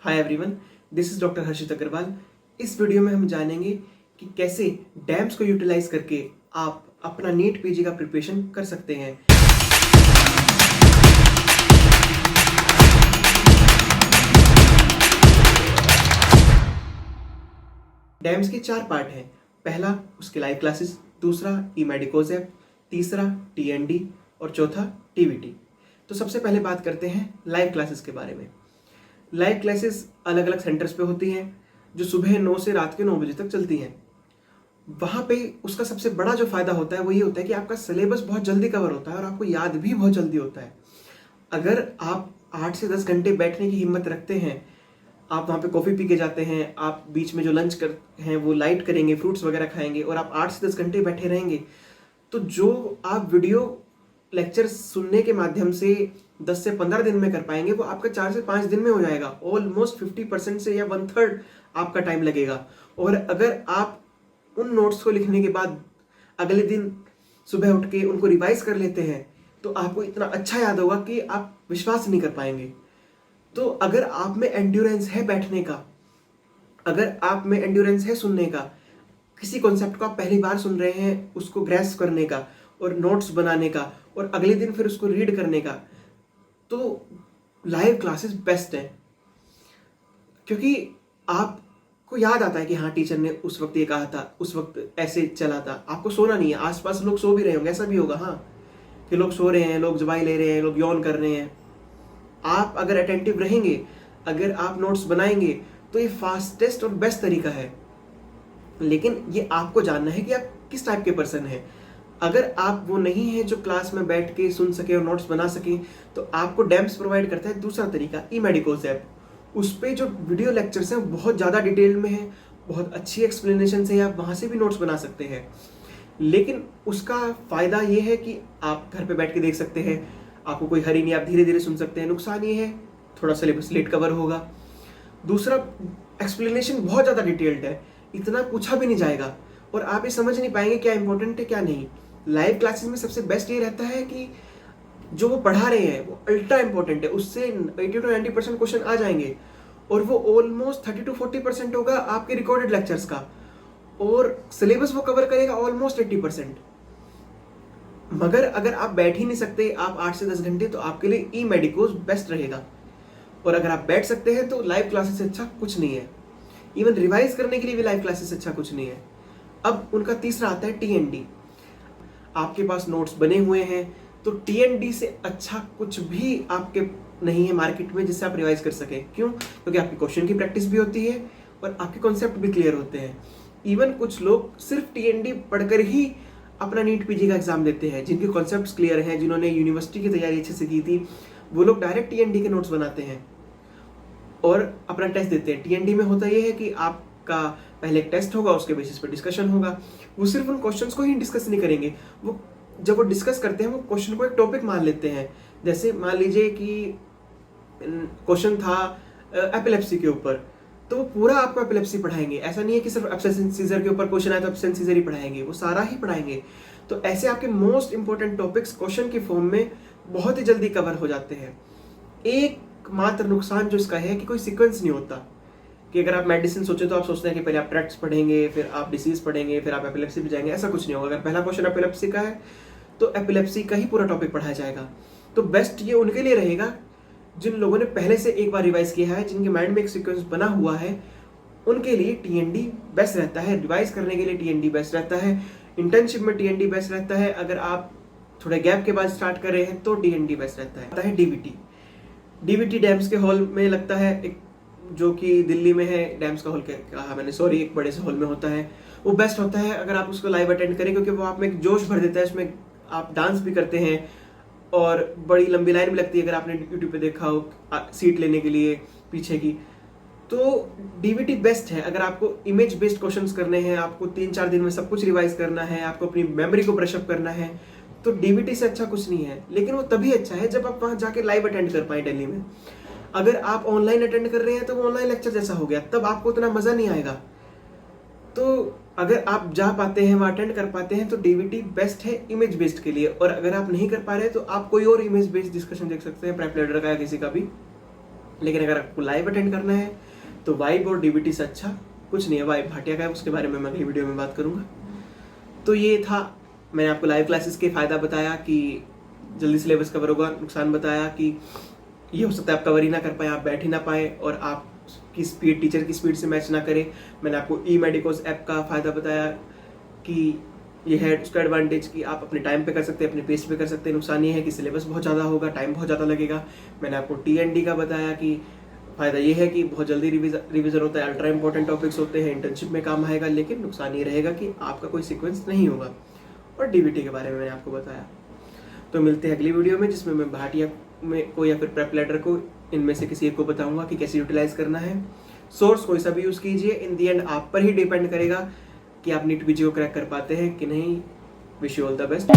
Hi everyone, this is doctor Harshit Agrawal. इस video में हम जानेंगे कि कैसे डैम्स को यूटिलाइज करके आप अपना नीट पीजी का प्रिपरेशन कर सकते हैं। डैम्स के 4 पार्ट हैं। पहला उसके लाइव क्लासेस, दूसरा ई मेडिकोज ऐप, तीसरा टीएनडी और चौथा टीवीटी। तो सबसे पहले बात करते हैं लाइव क्लासेस के बारे में। लाइव क्लासेस अलग अलग सेंटर्स पे होती हैं जो सुबह 9 से रात के 9 बजे तक चलती हैं। वहाँ पे उसका सबसे बड़ा जो फायदा होता है वो ये होता है कि आपका सिलेबस बहुत जल्दी कवर होता है और आपको याद भी बहुत जल्दी होता है। अगर आप 8 से 10 घंटे बैठने की हिम्मत रखते हैं, आप वहाँ पे कॉफ़ी पी के जाते हैं, आप बीच में जो लंच कर हैं वो लाइट करेंगे, फ्रूट्स वगैरह खाएंगे और आप 8 से 10 घंटे बैठे रहेंगे, तो जो आप वीडियो लेक्चर सुनने के माध्यम से 10 से 15 दिन में कर पाएंगे वो आपका 4 से 5 दिन में हो जाएगा। ऑलमोस्ट 50% से या 1/3 आपका टाइम लगेगा। और अगर आप उन नोट्स को लिखने के बाद अगले दिन सुबह उठ के उनको रिवाइज कर लेते हैं तो आपको इतना अच्छा याद होगा कि आप विश्वास नहीं कर पाएंगे। तो अगर आप में एंड्योरेंस है बैठने का, अगर आप में एंड्योरेंस है सुनने का, किसी कॉन्सेप्ट को आप पहली बार सुन रहे हैं उसको ग्रैस्प करने का और नोट्स बनाने का और अगले दिन फिर उसको रीड करने का, तो लाइव क्लासेस बेस्ट है। क्योंकि आपको याद आता है कि हाँ टीचर ने उस वक्त ये कहा था, उस वक्त ऐसे चला था। आपको सोना नहीं है, आसपास लोग सो भी रहे होंगे, ऐसा भी होगा हाँ कि लोग सो रहे हैं, लोग दवाई ले रहे हैं, लोग यौन कर रहे हैं। आप अगर अटेंटिव रहेंगे, अगर आप नोट्स बनाएंगे तो ये फास्टेस्ट और बेस्ट तरीका है। लेकिन ये आपको जानना है कि आप किस टाइप के पर्सन हैं। अगर आप वो नहीं है जो क्लास में बैठ के सुन सके और नोट्स बना सके, तो आपको डैम्स प्रोवाइड करता है दूसरा तरीका, ई मेडिकोज ऐप। उस पर जो वीडियो लेक्चर्स हैं बहुत ज़्यादा डिटेल में है, बहुत अच्छी एक्सप्लेनेशन है, आप वहाँ से भी नोट्स बना सकते हैं। लेकिन उसका फ़ायदा ये है कि आप घर पे बैठ के देख सकते हैं, आपको कोई हरी नहीं, आप धीरे धीरे सुन सकते हैं। नुकसान ये है थोड़ा सिलेबस लेट कवर होगा। दूसरा, एक्सप्लेनेशन बहुत ज़्यादा डिटेल्ड है, इतना पूछा भी नहीं जाएगा और आप ये समझ नहीं पाएंगे क्या इंपॉर्टेंट है क्या नहीं। लाइव क्लासेस में सबसे बेस्ट ये रहता है कि जो वो पढ़ा रहे हैं वो अल्ट्रा इंपॉर्टेंट है, उससे 80 to 90% क्वेश्चन आ जाएंगे और वो ऑलमोस्ट 30 to 40% होगा आपके रिकॉर्डेड लेक्चर्स का, और सिलेबस वो कवर करेगा ऑलमोस्ट 80%। मगर अगर आप बैठ ही नहीं सकते आप 8 से 10 घंटे, तो आपके लिए ई मेडिकोज बेस्ट रहेगा। और अगर आप बैठ सकते हैं तो लाइव क्लासेस से अच्छा कुछ नहीं है। इवन रिवाइज करने के लिए भी लाइव क्लासेस अच्छा कुछ नहीं है। अब उनका तीसरा आता है टीएनडी। आपके पास नोट्स बने हुए हैं तो टीएनडी से अच्छा कुछ भी आपके नहीं है मार्केट में जिससे आप रिवाइज कर सकें। क्यों? क्योंकि आपकी क्वेश्चन की प्रैक्टिस भी होती है और आपके कॉन्सेप्ट भी क्लियर होते हैं। इवन कुछ लोग सिर्फ टीएनडी पढ़कर ही अपना नीट पीजी का एग्जाम देते हैं, जिनके कॉन्सेप्ट्स क्लियर हैं, जिन्होंने यूनिवर्सिटी की तैयारी अच्छे से की थी, वो लोग डायरेक्ट टीएनडी के नोट्स बनाते हैं और अपना टेस्ट देते हैं। टीएनडी में होता यह है कि आपका पहले एक टेस्ट होगा, उसके बेसिस पर डिस्कशन होगा। वो सिर्फ उन क्वेश्चंस को ही डिस्कस नहीं करेंगे, वो जब वो डिस्कस करते हैं वो क्वेश्चन को एक टॉपिक मान लेते हैं। जैसे मान लीजिए कि क्वेश्चन था एपिलेप्सी के ऊपर, तो वो पूरा आपको एपिलेप्सी पढ़ाएंगे। ऐसा नहीं है कि सिर्फ एब्सेंट सीजर के ऊपर क्वेश्चन आया तो एब्सेंट सीजर ही पढ़ाएंगे, वो सारा ही पढ़ाएंगे। तो ऐसे आपके मोस्ट इंपॉर्टेंट टॉपिक्स क्वेश्चन के फॉर्म में बहुत ही जल्दी कवर हो जाते हैं। एक मात्र नुकसान जो इसका है कि कोई सीक्वेंस नहीं होता, कि अगर आप मेडिसिन सोचे तो आप सोचते हैं कि पहले आप ट्रैक्ट्स पढ़ेंगे, फिर आप डिसीज पढ़ेंगे, फिर आप एपिलेप्सी पे जाएंगे। ऐसा कुछ नहीं होगा। अगर पहला क्वेश्चन एपिलेप्सी का है तो एपिलेप्सी का ही पूरा टॉपिक पढ़ाया जाएगा। तो बेस्ट ये उनके लिए रहेगा जिन लोगों ने पहले से एक बार रिवाइज किया है, जिनके माइंड में एक सीक्वेंस बना हुआ है, उनके लिए टीएनडी बेस्ट रहता है। रिवाइज करने के लिए टीएनडी बेस्ट रहता है। इंटर्नशिप में टीएनडी बेस्ट रहता है। अगर आप थोड़े गैप के बाद स्टार्ट कर रहे हैं तो टीएनडी बेस्ट रहता है। डीवीटी डैम्स के हॉल में लगता है, एक जो कि दिल्ली में है, डैम्स का हॉल कहा मैंने, सॉरी, एक बड़े से हॉल में होता है। वो बेस्ट होता है अगर आप उसको लाइव अटेंड करें, क्योंकि वो आप में एक जोश भर देता है। उसमें आप डांस भी करते हैं और बड़ी लंबी लाइन भी लगती है, अगर आपने यूट्यूब पे देखा हो सीट लेने के लिए पीछे की। तो डीवीटी बेस्ट है अगर आपको इमेज बेस्ड क्वेश्चंस करने हैं, आपको 3-4 दिन में सब कुछ रिवाइज करना है, आपको अपनी मेमोरी को ब्रश अप करना है, तो डीवीटी से अच्छा कुछ नहीं है। लेकिन वो तभी अच्छा है जब आप वहाँ जाके लाइव अटेंड कर पाए दिल्ली में। अगर आप ऑनलाइन अटेंड कर रहे हैं तो वो ऑनलाइन लेक्चर जैसा हो गया, तब आपको उतना मजा नहीं आएगा। तो अगर आप जा पाते हैं, वहाँ अटेंड कर पाते हैं, तो डीवीटी बेस्ट है इमेज बेस्ड के लिए। और अगर आप नहीं कर पा रहे तो आप कोई और इमेज बेस्ड डिस्कशन देख सकते हैं, प्रेप लीडर का या किसी का भी। लेकिन अगर आपको लाइव अटेंड करना है तो वाइब और डीबीटी से अच्छा कुछ नहीं है। वाइब भाटिया का है, उसके बारे में मैं अगली वीडियो में बात करूँगा। तो ये था, मैंने आपको लाइव क्लासेस के फ़ायदा बताया कि जल्दी सिलेबस कवर होगा, नुकसान बताया कि ये हो सकता है आप कवर ही ना कर पाए, आप बैठ ही ना पाए और आपकी स्पीड टीचर की स्पीड से मैच ना करे। मैंने आपको ई मेडिकोस ऐप का फ़ायदा बताया कि ये है उसका एडवांटेज कि आप अपने टाइम पे कर सकते हैं, अपने पेस पे कर सकते हैं। नुकसान ये है कि सिलेबस बहुत ज़्यादा होगा, टाइम बहुत ज़्यादा लगेगा। मैंने आपको TND का बताया कि फ़ायदा ये है कि बहुत जल्दी रिवीजन होता है, अल्ट्रा इंपॉर्टेंट टॉपिक्स होते हैं, इंटर्नशिप में काम आएगा। लेकिन नुकसान ये रहेगा कि आपका कोई सीक्वेंस नहीं होगा। और DBT के बारे में मैंने आपको बताया। तो मिलते हैं अगली वीडियो में, जिसमें मैं भाटिया में को या फिर प्रेप लेटर को, इनमें से किसी एक को बताऊंगा कि कैसे यूटिलाइज करना है। सोर्स कोई सा भी यूज़ कीजिए, इन दी एंड आप पर ही डिपेंड करेगा कि आप नीट PG को क्रैक कर पाते हैं कि नहीं। Wish you all the best.